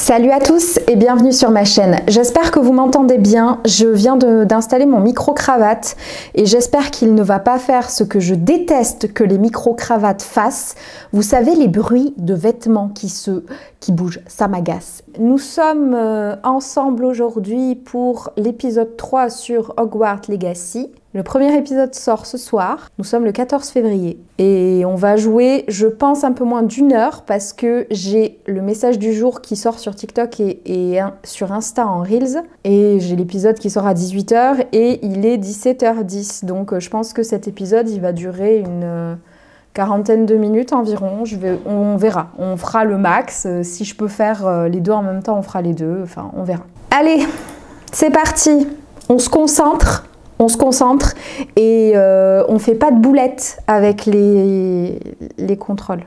Salut à tous et bienvenue sur ma chaîne. J'espère que vous m'entendez bien. Je viens d'installer mon micro-cravate et j'espère qu'il ne va pas faire ce que je déteste que les micro-cravates fassent. Vous savez, les bruits de vêtements qui bougent, ça m'agace. Nous sommes ensemble aujourd'hui pour l'épisode 3 sur Hogwarts Legacy. Le premier épisode sort ce soir, nous sommes le 14 février et on va jouer, je pense, un peu moins d'1 heure parce que j'ai le message du jour qui sort sur TikTok et sur Insta en Reels et j'ai l'épisode qui sort à 18 h et il est 17 h 10, donc je pense que cet épisode il va durer une quarantaine de minutes environ. On verra, on fera le max, si je peux faire les deux en même temps on fera les deux, enfin on verra. Allez, c'est parti, on se concentre et on fait pas de boulettes avec les contrôles,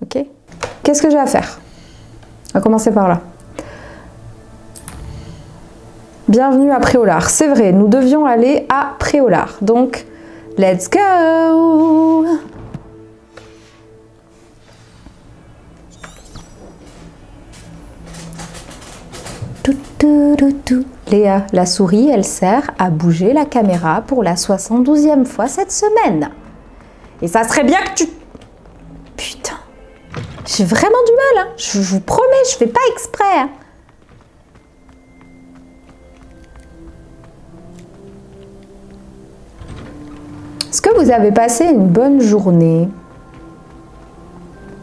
ok? Qu'est-ce que j'ai à faire? On va commencer par là. Bienvenue à Préolard. C'est vrai, nous devions aller à Préolard. Donc, let's go! Léa, la souris, elle sert à bouger la caméra pour la 72e fois cette semaine. Et ça serait bien que tu... Putain. J'ai vraiment du mal, hein. Je vous promets, je fais pas exprès. Hein. Est-ce que vous avez passé une bonne journée?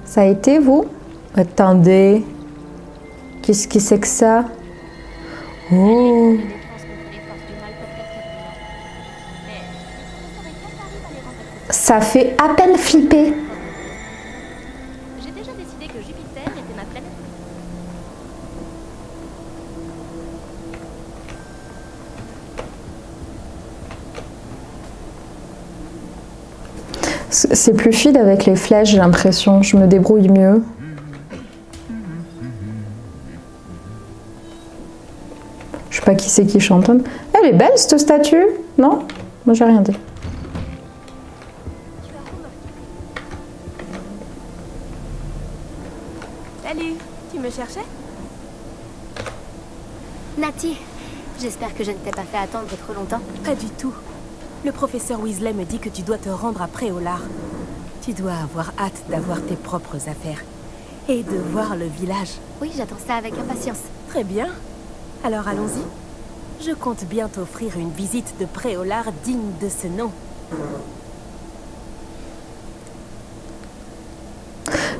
Ça a été, vous? Attendez. Qu'est-ce que c'est que ça? Oh. Ça fait à peine flipper. J'ai déjà décidé que Jupiter était ma planète. C'est plus fluide avec les flèches, j'ai l'impression. Je me débrouille mieux. Je sais pas qui c'est qui chantonne. Elle est belle cette statue, non? Moi j'ai rien dit. Salut, tu me cherchais? Nati, j'espère que je ne t'ai pas fait attendre trop longtemps. Pas du tout. Le professeur Weasley me dit que tu dois te rendre à Préolard. Tu dois avoir hâte d'avoir tes propres affaires et de voir le village. Oui, j'attends ça avec impatience. Très bien. Alors allons-y. Je compte bien t'offrir une visite de Préolard digne de ce nom.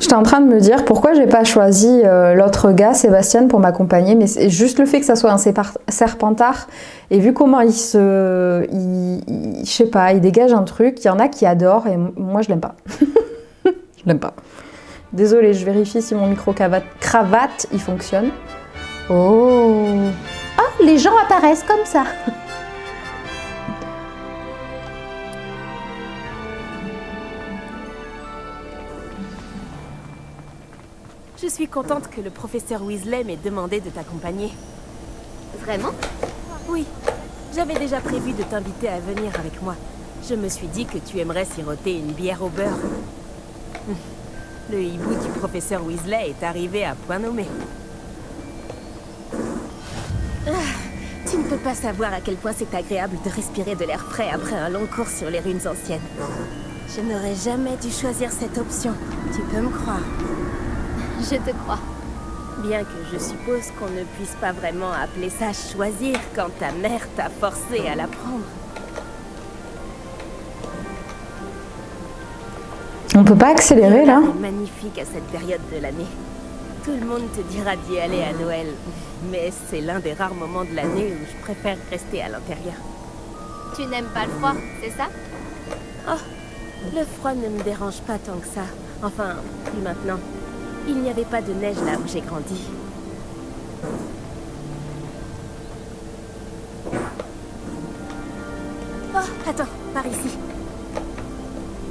J'étais en train de me dire pourquoi j'ai pas choisi l'autre gars, Sébastien, pour m'accompagner, mais c'est juste le fait que ça soit un serpentard, et vu comment je sais pas, il dégage un truc, il y en a qui adorent, et moi je l'aime pas. Je l'aime pas. Désolée, je vérifie si mon micro-cravate, il fonctionne. Oh! Ah, les gens apparaissent comme ça! Je suis contente que le professeur Weasley m'ait demandé de t'accompagner. Vraiment? Oui, j'avais déjà prévu de t'inviter à venir avec moi. Je me suis dit que tu aimerais siroter une bière au beurre. Le hibou du professeur Weasley est arrivé à point nommé. Tu ne peux pas savoir à quel point c'est agréable de respirer de l'air frais après un long cours sur les ruines anciennes. Je n'aurais jamais dû choisir cette option, tu peux me croire. Je te crois. Bien que je suppose qu'on ne puisse pas vraiment appeler ça choisir quand ta mère t'a forcé à la prendre. On peut pas accélérer là? C'est magnifique à cette période de l'année. Tout le monde te dira d'y aller à Noël, mais c'est l'un des rares moments de l'année où je préfère rester à l'intérieur. Tu n'aimes pas le froid, c'est ça? Oh, le froid ne me dérange pas tant que ça. Enfin, plus maintenant. Il n'y avait pas de neige là où j'ai grandi. Oh, attends, par ici.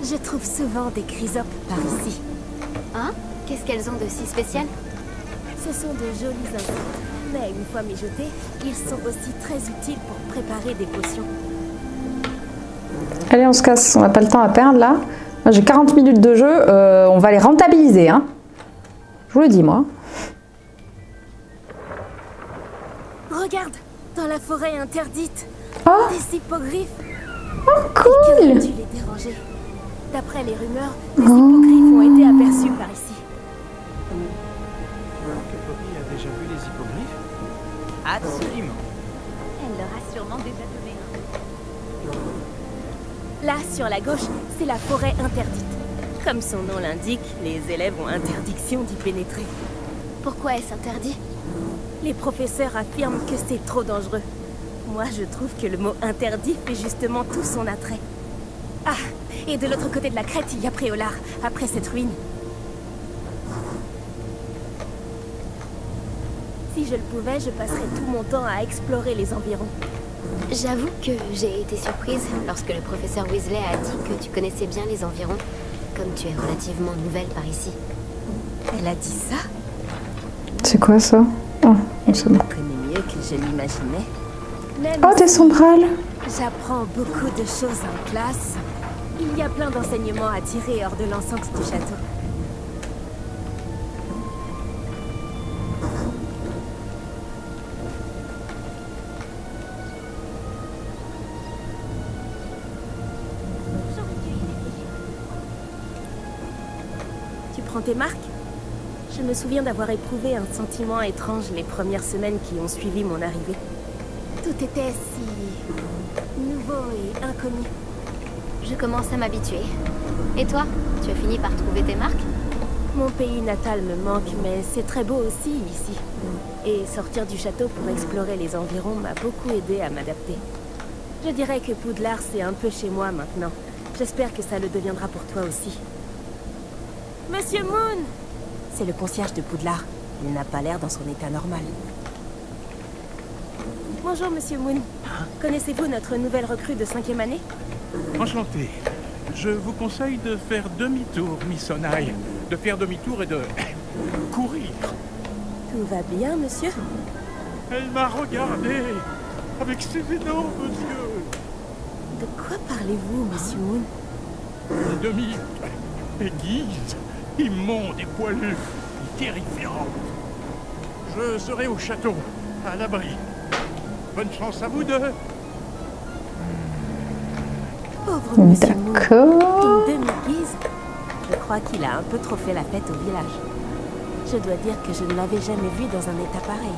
Je trouve souvent des chrysopes par ici. Hein? Qu'est-ce qu'elles ont de si spécial? Ce sont de jolis insectes, mais une fois mijotés, ils sont aussi très utiles pour préparer des potions. Allez, on se casse, on n'a pas le temps à perdre là. Moi j'ai 40 minutes de jeu, on va les rentabiliser, hein. Je vous le dis, moi. Regarde, dans la forêt interdite, Oh, des hippogriffes. cool! Quelqu'un a dû les déranger. D'après les rumeurs, des hippogriffes ont été aperçus par ici. Poppy a déjà vu les hippogriffes? Absolument. Elle leur a sûrement déjà donné un. Là, sur la gauche, c'est la forêt interdite. Comme son nom l'indique, les élèves ont interdiction d'y pénétrer. Pourquoi est-ce interdit? Les professeurs affirment que c'est trop dangereux. Moi, je trouve que le mot interdit fait justement tout son attrait. Ah, et de l'autre côté de la crête, il y a Préolard, après cette ruine. Si je le pouvais, je passerais tout mon temps à explorer les environs. J'avoue que j'ai été surprise lorsque le professeur Weasley a dit que tu connaissais bien les environs, comme tu es relativement nouvelle par ici. Elle a dit ça? C'est quoi ça? Oh, c'est bon. Elle connaît mieux que je l'imaginais. Même Oh, tes si sombrales! j'apprends beaucoup de choses en classe, il y a plein d'enseignements à tirer hors de l'enceinte du château. Tu prends tes marques? Je me souviens d'avoir éprouvé un sentiment étrange les premières semaines qui ont suivi mon arrivée. Tout était si nouveau et inconnu. Je commence à m'habituer. Et toi, tu as fini par trouver tes marques? Mon pays natal me manque, mais c'est très beau aussi ici. Et sortir du château pour explorer les environs m'a beaucoup aidé à m'adapter. Je dirais que Poudlard, c'est un peu chez moi maintenant. J'espère que ça le deviendra pour toi aussi. Monsieur Moon! C'est le concierge de Poudlard. Il n'a pas l'air dans son état normal. Bonjour, Monsieur Moon. Connaissez-vous notre nouvelle recrue de 5e année? Enchanté. Je vous conseille de faire demi-tour, Miss Onai. De faire demi-tour et de courir. Tout va bien, monsieur? Elle m'a regardé avec ses énormes yeux. De quoi parlez-vous, Monsieur Moon? Demi-aiguise, immonde et poilue, terrifiante. Je serai au château, à l'abri. Bonne chance à vous deux. Pauvre Monsieur Moon. D'accord. Une demi-guise? Je crois qu'il a un peu trop fait la fête au village. Je dois dire que je ne l'avais jamais vu dans un état pareil.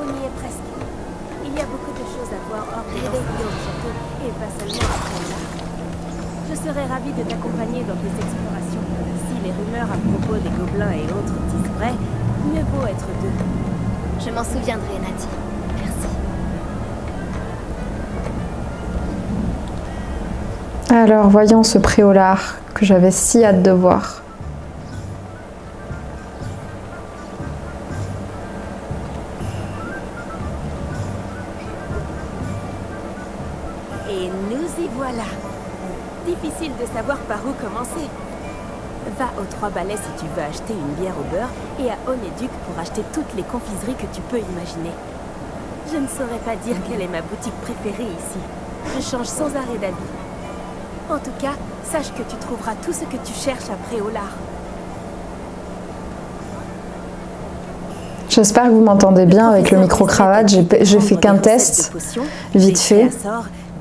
On y est presque. Il y a beaucoup de choses à voir hors des environs du château, et pas seulement après l'art. Je serais ravie de t'accompagner dans tes explorations. Si les rumeurs à propos des gobelins et autres disent vrai, mieux vaut être deux. Je m'en souviendrai, Nati. Merci. Alors, voyons ce Préolard que j'avais si hâte de voir. Et nous y voilà. Difficile de savoir par où commencer. Va aux Trois Balais si tu veux acheter une bière au beurre et à Onéduc pour acheter toutes les confiseries que tu peux imaginer. Je ne saurais pas dire quelle est ma boutique préférée ici. Je change sans arrêt d'avis. En tout cas, sache que tu trouveras tout ce que tu cherches à Préolard. J'espère que vous m'entendez bien avec le micro-cravate. J'ai fait qu'un test, vite fait.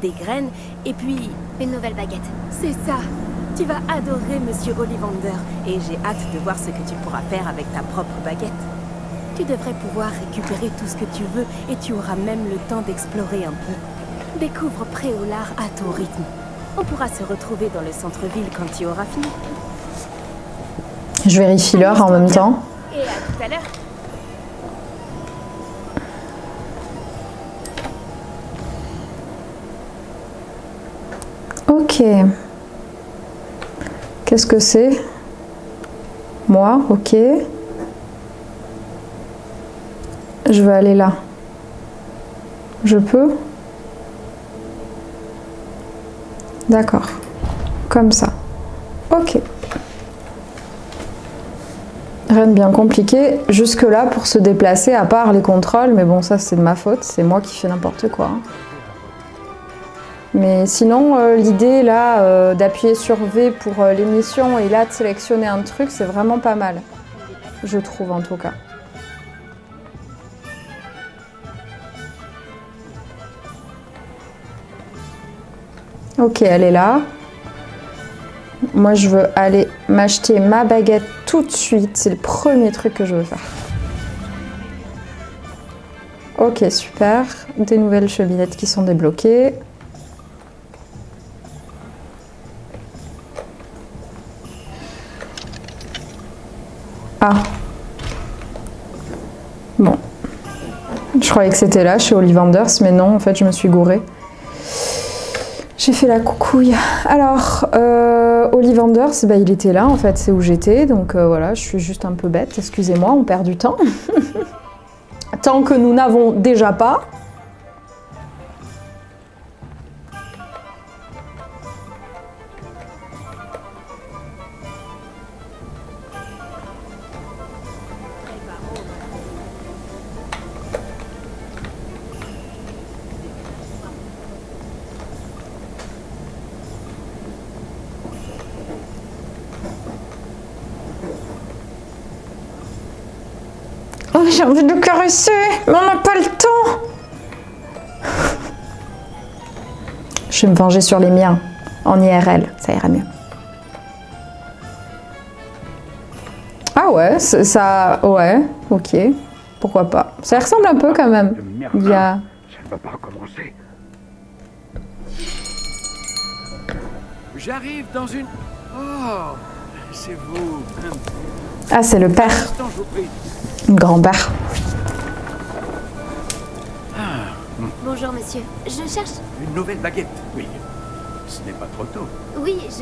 Des graines et puis... Une nouvelle baguette. C'est ça. Tu vas adorer Monsieur Ollivander et j'ai hâte de voir ce que tu pourras faire avec ta propre baguette. Tu devrais pouvoir récupérer tout ce que tu veux et tu auras même le temps d'explorer un peu. Découvre Préolard à ton rythme. On pourra se retrouver dans le centre-ville quand tu auras fini. Je vérifie l'heure en même temps. Et à tout à l'heure. Ok. Qu'est-ce que c'est? Moi, ok. Je vais aller là. Je peux? D'accord. Comme ça. Ok. Rien de bien compliqué jusque-là pour se déplacer, à part les contrôles. Mais bon, ça c'est de ma faute. C'est moi qui fais n'importe quoi. Mais sinon, l'idée là d'appuyer sur V pour l'émission et là de sélectionner un truc, c'est vraiment pas mal. Je trouve en tout cas. Ok, elle est là. Moi, je veux aller m'acheter ma baguette tout de suite. C'est le premier truc que je veux faire. Ok, super. Des nouvelles cheminettes qui sont débloquées. Ah. Bon. Je croyais que c'était là, chez Ollivanders, mais non, en fait, je me suis gourée. J'ai fait la coucouille. Alors, Ollivanders, bah, il était là, en fait, c'est où j'étais. Donc voilà, je suis juste un peu bête. Excusez-moi, on perd du temps. Tant que nous n'avons déjà pas. Oh, j'ai envie de le caresser, mais on n'a pas le temps. Je vais me venger sur les miens, en IRL, ça ira mieux. Ah ouais, ça... Ouais, ok, pourquoi pas. Ça ressemble un peu quand même. Il y a... Ça ne va pas recommencer. J'arrive dans une... Oh, c'est vous. Ah, c'est le père. Instant, je vous prie. Grand-père. Bonjour, monsieur. Je cherche... Une nouvelle baguette, oui. Ce n'est pas trop tôt. Oui, Ce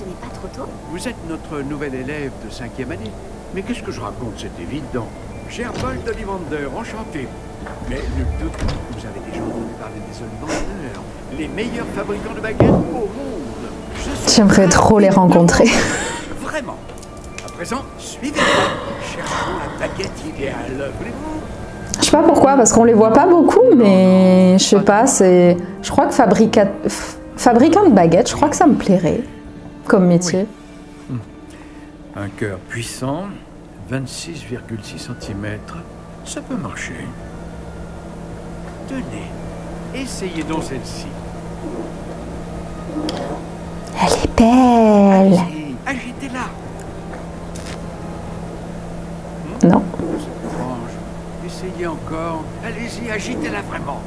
n'est pas trop tôt? Vous êtes notre nouvel élève de 5e année. Mais qu'est-ce que je raconte? C'est évident. Cher Paul d'Ollivander, enchanté. Mais nul doute, vous avez déjà entendu parler des Ollivanders, les meilleurs fabricants de baguettes au monde. J'aimerais trop les rencontrer. Vraiment. À présent, suivez-moi. Cherchons la baguette idéale. Je sais pas pourquoi, parce qu'on les voit pas beaucoup, mais je sais pas, c'est... Je crois que fabricant de baguettes, je crois que ça me plairait comme métier. Oui. Un cœur puissant, 26,6 cm, ça peut marcher. Tenez, essayez donc celle-ci. Elle est belle. Allez-y, agitez-la. Non. C'est étrange. Essayez encore. Allez-y, agitez-la vraiment.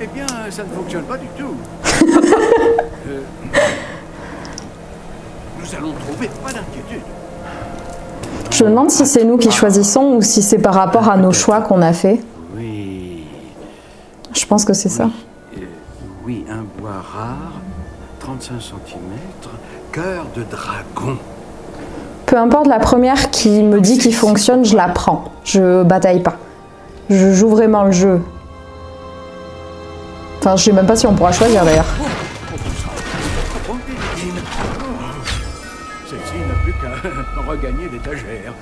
Eh bien, ça ne fonctionne pas du tout. Nous allons trouver, pas d'inquiétude. Je me demande si c'est nous qui choisissons ou si c'est par rapport à nos choix qu'on a fait. Oui. Je pense que c'est ça. Oui, un bois rare, 35 cm, cœur de dragon. Peu importe la première qui me dit qu'il fonctionne, je la prends. Je bataille pas. Je joue vraiment le jeu. Enfin, je sais même pas si on pourra choisir d'ailleurs. Celle-ci n'a plus qu'à regagner l'étagère.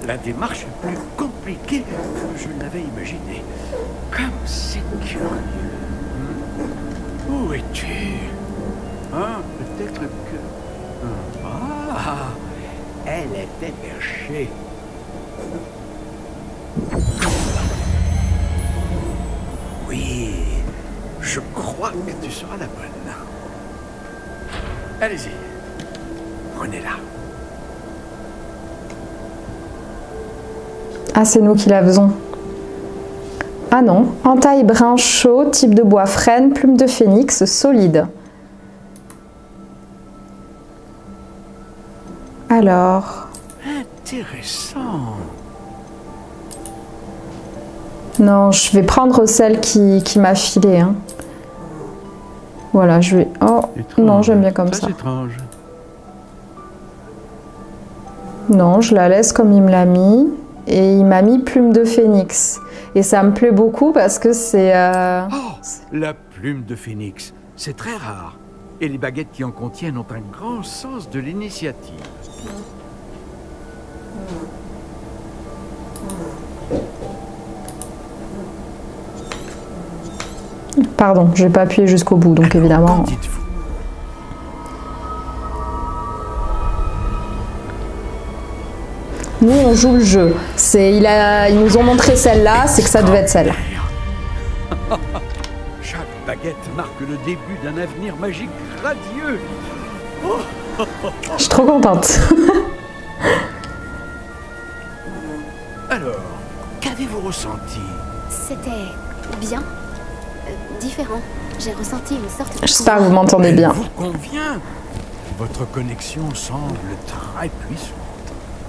La démarche est plus compliquée que je ne l'avais imaginé. Comme c'est curieux. Où es-tu? Hein? Peut-être que... Ah! Elle était perchée. Oui, je crois que tu seras la bonne. Allez-y, prenez-la. Ah, c'est nous qui la faisons. Ah non, entaille brun chaud, type de bois frêne, plume de phénix, solide. Alors... Intéressant. Non, je vais prendre celle qui m'a filé. Hein. Voilà, je vais... Oh, Étrange. non, j'aime bien comme ça. Très étrange. Non, je la laisse comme il me l'a mis. Et il m'a mis plume de phénix. Et ça me plaît beaucoup parce que c'est... Oh, la plume de phénix. C'est très rare. Et les baguettes qui en contiennent ont un grand sens de l'initiative. Pardon, je n'ai pas appuyé jusqu'au bout, donc évidemment... Qu'en dites-vous? Nous, on joue le jeu. Ils nous ont montré celle-là, c'est que ça devait être celle-là. Chaque baguette marque le début d'un avenir magique radieux. Je suis trop contente. Alors, qu'avez-vous ressenti? C'était bien. Différent. J'ai ressenti une sorte de... J'espère que vous m'entendez bien. Vous convient. Votre connexion semble très puissante.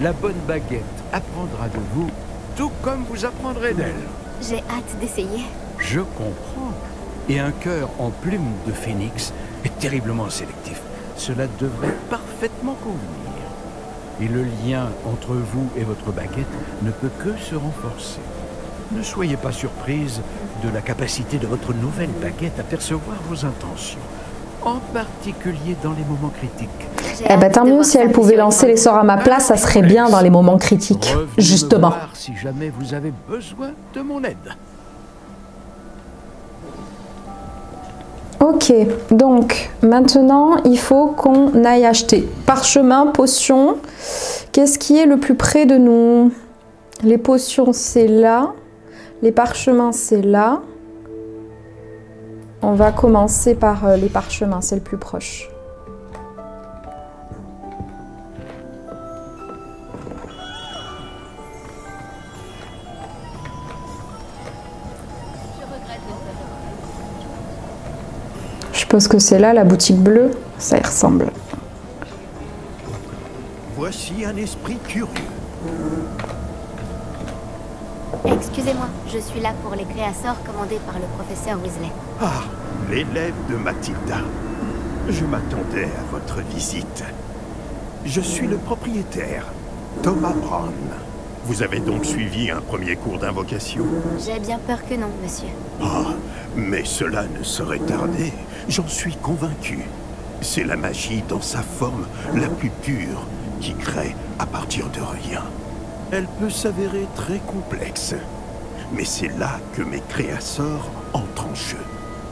La bonne baguette apprendra de vous, tout comme vous apprendrez d'elle. J'ai hâte d'essayer. Je comprends. Et un cœur en plume de phénix est terriblement sélectif. Cela devrait parfaitement convenir. Et le lien entre vous et votre baguette ne peut que se renforcer. Ne soyez pas surprise de la capacité de votre nouvelle baguette à percevoir vos intentions, en particulier dans les moments critiques. Eh ben tant mieux, si elle pouvait lancer les sorts à ma place, ça serait bien dans les moments critiques, Revenez justement. me voir si jamais vous avez besoin de mon aide. Ok, donc maintenant il faut qu'on aille acheter parchemin, potions. Qu'est-ce qui est le plus près de nous? Les potions c'est là, les parchemins c'est là. On va commencer par les parchemins, c'est le plus proche. Je suppose que c'est là la boutique bleue, ça y ressemble. Voici un esprit curieux. Excusez-moi, je suis là pour les créasseurs commandés par le professeur Weasley. Ah, l'élève de Mathilda. Je m'attendais à votre visite. Je suis le propriétaire, Thomas Brown. Vous avez donc suivi un premier cours d'invocation? J'ai bien peur que non, monsieur. Ah, mais cela ne saurait tarder. J'en suis convaincu. C'est la magie dans sa forme la plus pure qui crée à partir de rien. Elle peut s'avérer très complexe. Mais c'est là que mes créasseurs entrent en jeu.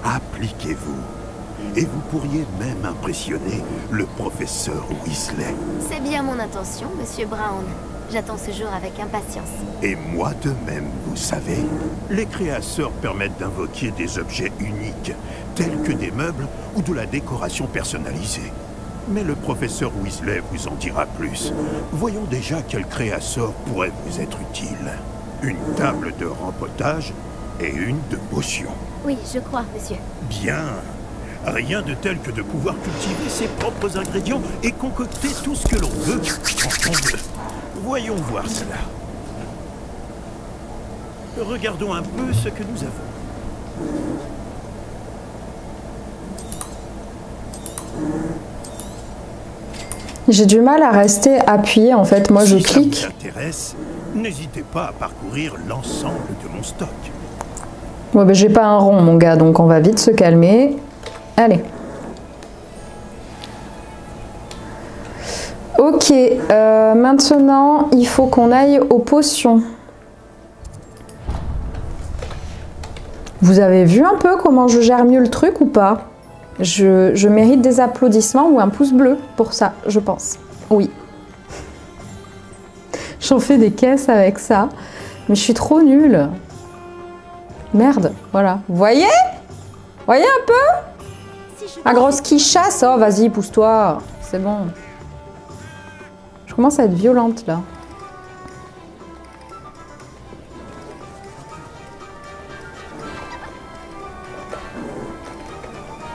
Appliquez-vous. Et vous pourriez même impressionner le professeur Weasley. C'est bien mon intention, monsieur Brown. J'attends ce jour avec impatience. Et moi de même, vous savez. Les créasseurs permettent d'invoquer des objets uniques, tels que des meubles ou de la décoration personnalisée. Mais le professeur Weasley vous en dira plus. Voyons déjà quel créasseur pourrait vous être utile. Une table de rempotage et une de potion. Oui, je crois, monsieur. Bien. Rien de tel que de pouvoir cultiver ses propres ingrédients et concocter tout ce que l'on veut quand on veut. Voyons voir cela. Regardons un peu ce que nous avons. J'ai du mal à rester appuyé en fait, moi je clique. Si ça vous intéresse, n'hésitez pas à parcourir l'ensemble de mon stock. Ouais, ben, j'ai pas un rond mon gars, donc on va vite se calmer. Allez. Ok, maintenant il faut qu'on aille aux potions. Vous avez vu un peu comment je gère mieux le truc ou pas? Je mérite des applaudissements ou un pouce bleu pour ça, je pense. Oui. J'en fais des caisses avec ça, mais je suis trop nulle. Merde, voilà. Vous voyez? Voyez un peu? La grosse qui chasse. Oh, vas-y, pousse-toi. C'est bon. Je commence à être violente, là.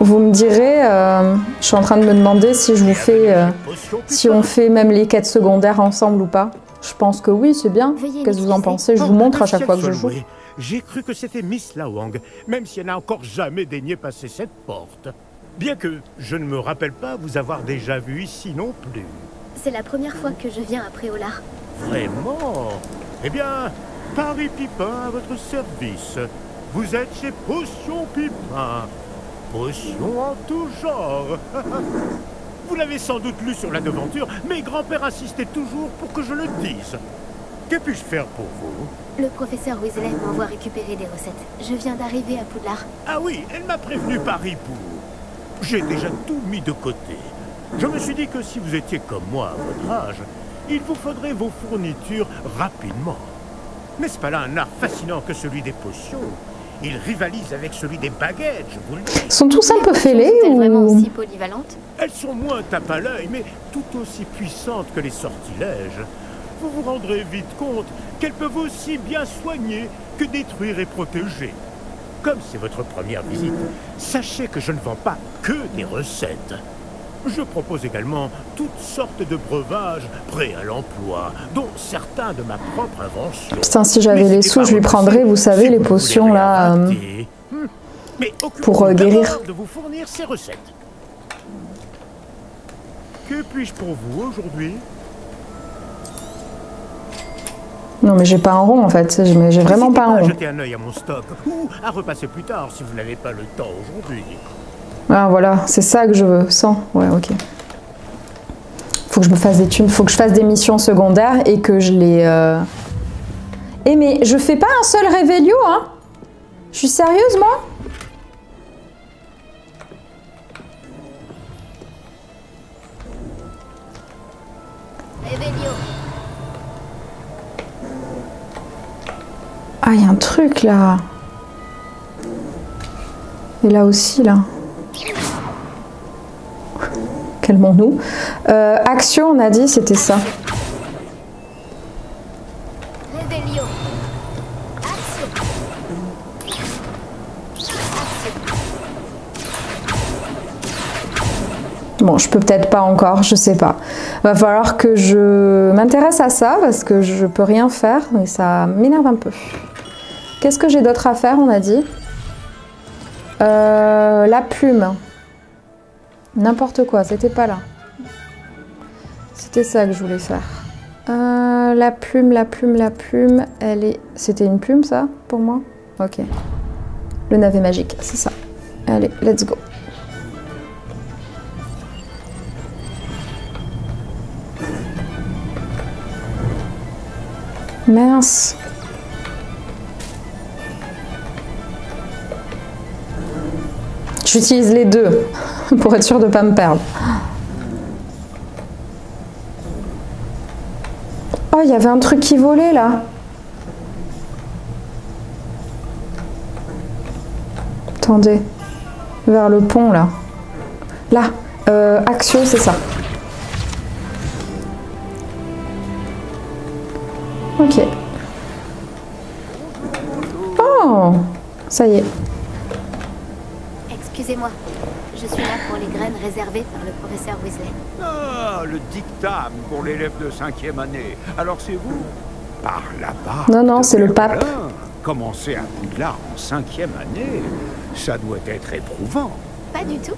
Vous me direz, je suis en train de me demander si je vous fais, si on fait même les quêtes secondaires ensemble ou pas. Je pense que oui, c'est bien. Qu'est-ce que vous en pensez? Je vous montre à chaque fois que je joue. J'ai cru que c'était Miss Lawang, même si elle n'a encore jamais daigné passer cette porte. Bien que je ne me rappelle pas vous avoir déjà vu ici non plus. C'est la première fois que je viens à Préolard. Vraiment? Eh bien, Paris Pipin à votre service. Vous êtes chez Potion Pipin. Potion en tout genre. Vous l'avez sans doute lu sur la devanture, mais grand-père insistait toujours pour que je le dise. Que puis-je faire pour vous? Le professeur Weasley m'envoie récupérer des recettes. Je viens d'arriver à Poudlard. Ah oui, elle m'a prévenu par hibou. J'ai déjà tout mis de côté. Je me suis dit que si vous étiez comme moi à votre âge, il vous faudrait vos fournitures rapidement. N'est-ce pas là un art fascinant que celui des potions? Il rivalise avec celui des baguettes, je vous le dis. Ils sont tous un peu fêlés Sont-elles vraiment ou... aussi polyvalentes? Elles sont moins tape à l'œil, mais tout aussi puissantes que les sortilèges. Vous vous rendrez vite compte qu'elles peuvent aussi bien soigner que détruire et protéger. Comme c'est votre première visite, sachez que je ne vends pas que des recettes. Je propose également toutes sortes de breuvages prêts à l'emploi, dont certains de ma propre invention. Putain, si j'avais les sous, je lui prendrais, vous savez, les potions là, pour guérir. De vous fournir ces recettes. Que puis-je pour vous aujourd'hui? Non, mais j'ai pas un rond en fait, j'ai vraiment pas un rond. Jetez un œil à mon stock, ou à repasser plus tard si vous n'avez pas le temps aujourd'hui. Ah voilà, c'est ça que je veux, 100, ouais ok. Faut que je me fasse des thunes, faut que je fasse des missions secondaires et que je les... Eh mais je fais pas un seul Révélio, hein? Je suis sérieuse moi? Révélio. Ah, il y a un truc là. Et là aussi, là. Calmons-nous. Action, on a dit, c'était ça. Révélio. Action. Bon, je peux peut-être pas encore, je sais pas. Va falloir que je m'intéresse à ça parce que je peux rien faire et ça m'énerve un peu. Qu'est-ce que j'ai d'autre à faire, on a dit? La plume. N'importe quoi, c'était pas là. C'était ça que je voulais faire. La plume, elle est... C'était une plume, ça, pour moi? Ok. Le navet magique, c'est ça. Allez, let's go. Mince. J'utilise les deux pour être sûre de ne pas me perdre. Oh, il y avait un truc qui volait là. Attendez. Vers le pont là. Là. Action, c'est ça. Ok. Oh, ça y est. Excusez-moi, je suis là pour les graines réservées par le professeur Weasley. Ah, le dictame pour l'élève de 5e année. Alors c'est vous? Par là-bas. Non, non, c'est le pape. Commencer à Poudlard en 5e année, ça doit être éprouvant. Pas du tout.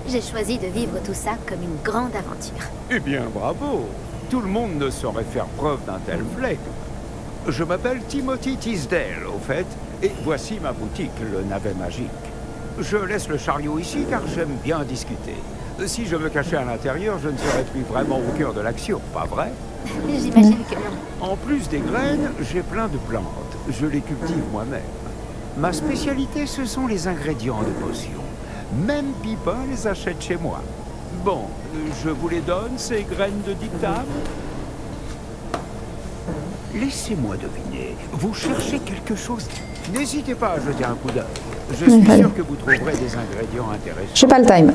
J'ai choisi de vivre tout ça comme une grande aventure. Eh bien, bravo. Tout le monde ne saurait faire preuve d'un tel flegme. Je m'appelle Timothy Tisdale, au fait, et voici ma boutique, le navet magique. Je laisse le chariot ici car j'aime bien discuter. Si je me cachais à l'intérieur, je ne serais plus vraiment au cœur de l'action, pas vrai? J'imagine que non. En plus des graines, j'ai plein de plantes. Je les cultive moi-même. Ma spécialité, ce sont les ingrédients de potions. Même Pipin les achète chez moi. Bon, je vous les donne, ces graines de dictame. Laissez-moi deviner. Vous cherchez quelque chose? N'hésitez pas à jeter un coup d'œil. Je suis sûr que vous trouverez des ingrédients intéressants. J'ai pas le time.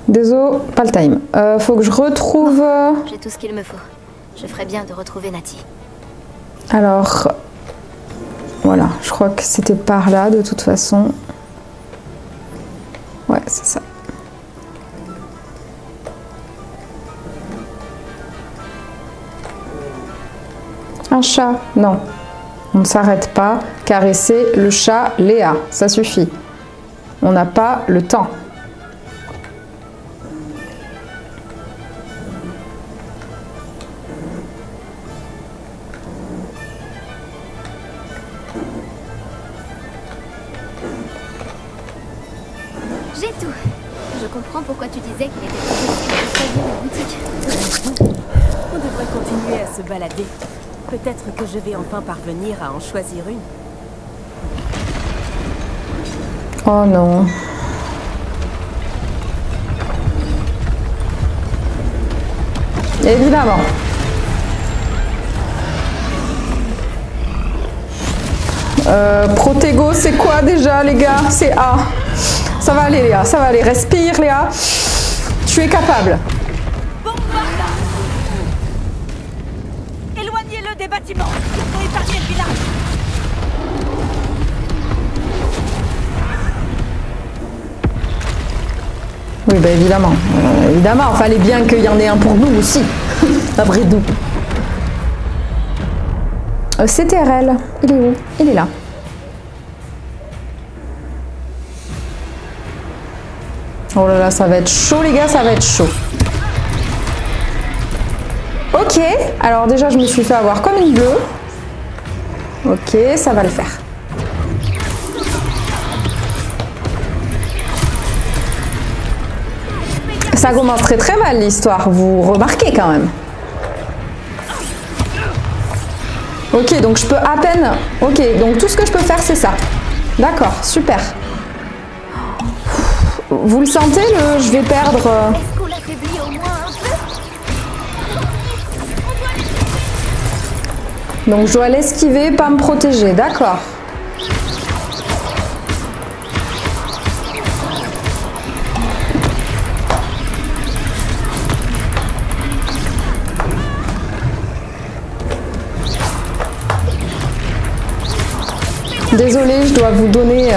Désolé, pas le time. Faut que je retrouve... J'ai tout ce qu'il me faut. Je ferais bien de retrouver Natty. Alors... Voilà, je crois que c'était par là de toute façon. Ouais, c'est ça. Un chat? Non. On ne s'arrête pas. Caresser le chat Léa, ça suffit. On n'a pas le temps. J'ai tout. Je comprends pourquoi tu disais qu'il était difficile de choisir une boutique. On devrait continuer à se balader. Peut-être que je vais enfin parvenir à en choisir une. Oh non. Évidemment. Protego, c'est quoi déjà, les gars? C'est A. Ça va aller, Léa, ça va aller. Respire, Léa. Tu es capable. Éloignez-le des bâtiments. Il faut épargner le village. Oui, bah évidemment. Évidemment, fallait bien qu'il y en ait un pour nous aussi. Après tout. CTRL, il est où? Il est là. Oh là là, ça va être chaud les gars, ça va être chaud. Ok, alors déjà je me suis fait avoir comme une bleue. Ok, ça va le faire. Ça commence très très mal l'histoire, vous remarquez quand même. Ok, donc je peux à peine... Ok, donc tout ce que je peux faire c'est ça. D'accord, super. Vous le sentez, je vais perdre... Est-ce qu'on l'affaiblit au moins un peu? Donc je dois l'esquiver, pas me protéger, d'accord. Désolée, je dois vous donner...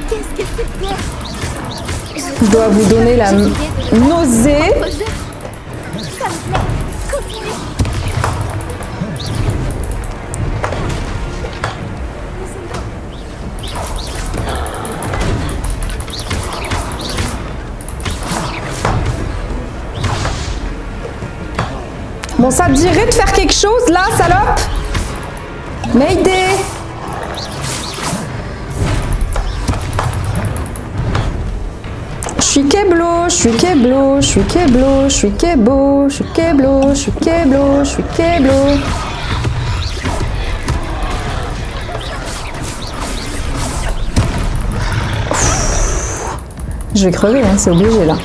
Qu'est-ce que c'est que... Je dois vous donner la nausée. Ça me plaît. Continue. Bon, ça te dirait de faire quelque chose là, salope? Mayday! Je suis Keblo, je suis Keblo, je suis Keblo, je suis Kebo, je suis Keblo, je suis Keblo, je suis Keblo. Je vais crever, hein, c'est obligé là.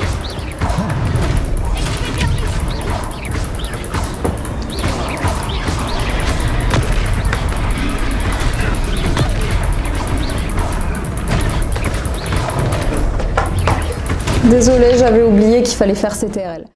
Désolée, j'avais oublié qu'il fallait faire CTRL.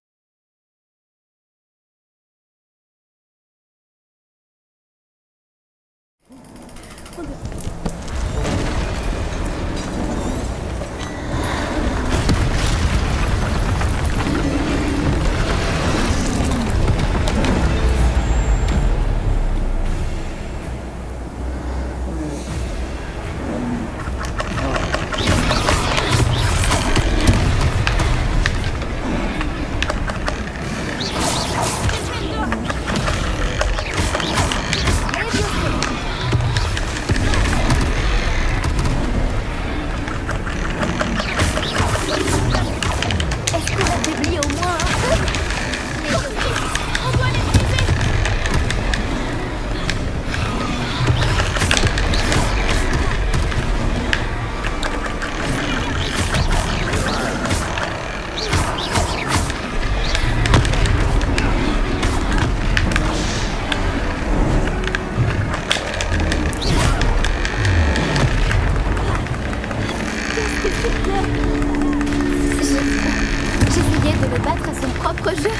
J'essayais de le battre à son propre jeu.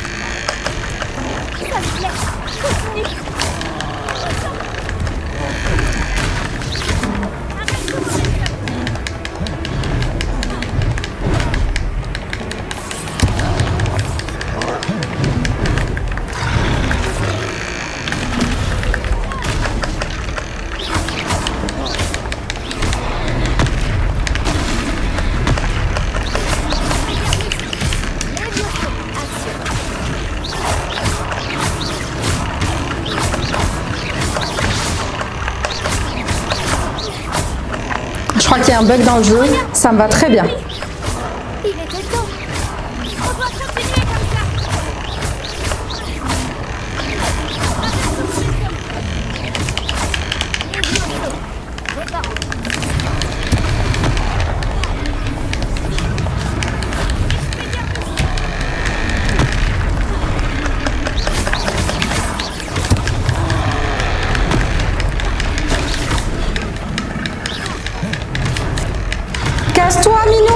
Ça me plaît. Continue. Je crois qu'il y a un bug dans le jeu, ça me va très bien. Il était temps. On doit continuer comme ça.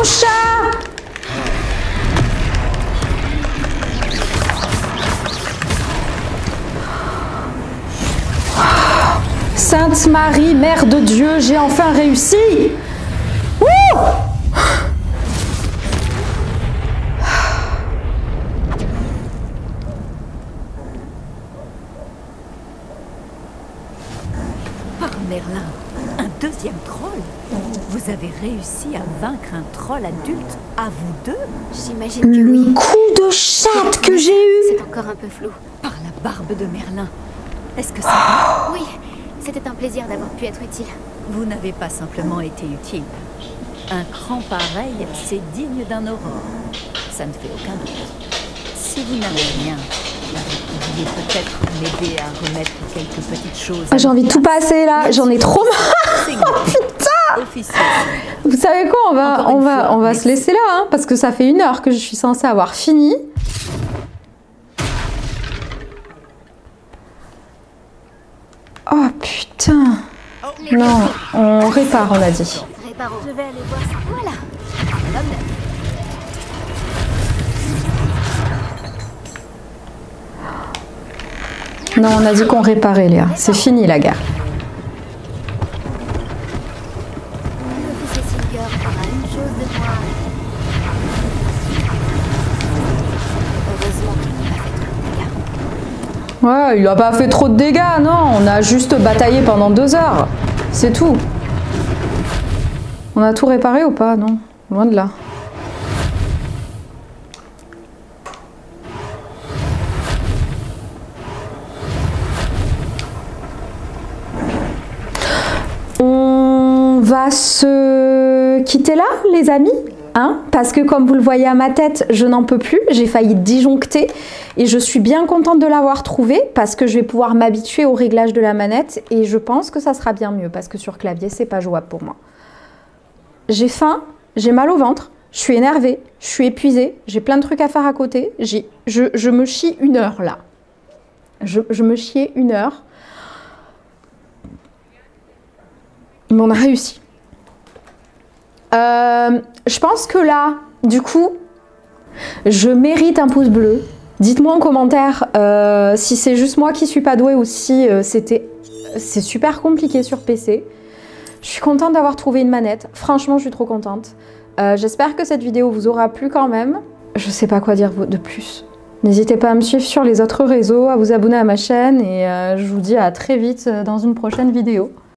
mon chat! Sainte Marie, Mère de Dieu, j'ai enfin réussi! Wouh! Par Merlin, un deuxième troll? Vous avez réussi à vaincre un troll adulte, à vous deux? J'imagine que Le oui. coup de chatte que j'ai eu! C'est encore un peu flou. Par la barbe de Merlin. Est-ce que ça va? Oui, c'était un plaisir d'avoir pu être utile. Vous n'avez pas simplement été utile. Un cran pareil, c'est digne d'un aurore. Ça ne fait aucun doute. Si vous n'avez rien, vous pourriez peut-être m'aider à remettre quelques petites choses. Ah, j'ai envie de tout passer là, j'en ai trop marre! C'est Oh putain! officiel. Vous savez quoi, on va se laisser là, hein, parce que ça fait 1 heure que je suis censée avoir fini. Oh putain! Non, on répare, on a dit. Réparons. Je vais aller voir ça. Voilà. L'homme neuf. Non, on a dit qu'on réparait, Léa. C'est fini la guerre. L'officier Silver aura une chose de moi. Heureusement qu'il n'a pas fait trop de dégâts. Ouais, il a pas fait trop de dégâts, non. On a juste bataillé pendant 2 heures. C'est tout. On a tout réparé ou pas? Non, loin de là. On va se quitter là, les amis, hein, parce que comme vous le voyez à ma tête, je n'en peux plus. J'ai failli disjoncter et je suis bien contente de l'avoir trouvé parce que je vais pouvoir m'habituer au réglage de la manette et je pense que ça sera bien mieux parce que sur clavier, c'est pas jouable pour moi. J'ai faim, j'ai mal au ventre, je suis énervée, je suis épuisée, j'ai plein de trucs à faire à côté. Je me chie 1 heure là. Je me chiais 1 heure. Mais on a réussi. Je pense que là, du coup, je mérite un pouce bleu. Dites-moi en commentaire si c'est juste moi qui suis pas douée ou si c'est super compliqué sur PC. Je suis contente d'avoir trouvé une manette. Franchement, je suis trop contente. J'espère que cette vidéo vous aura plu quand même. Je sais pas quoi dire de plus. N'hésitez pas à me suivre sur les autres réseaux, à vous abonner à ma chaîne et je vous dis à très vite dans une prochaine vidéo.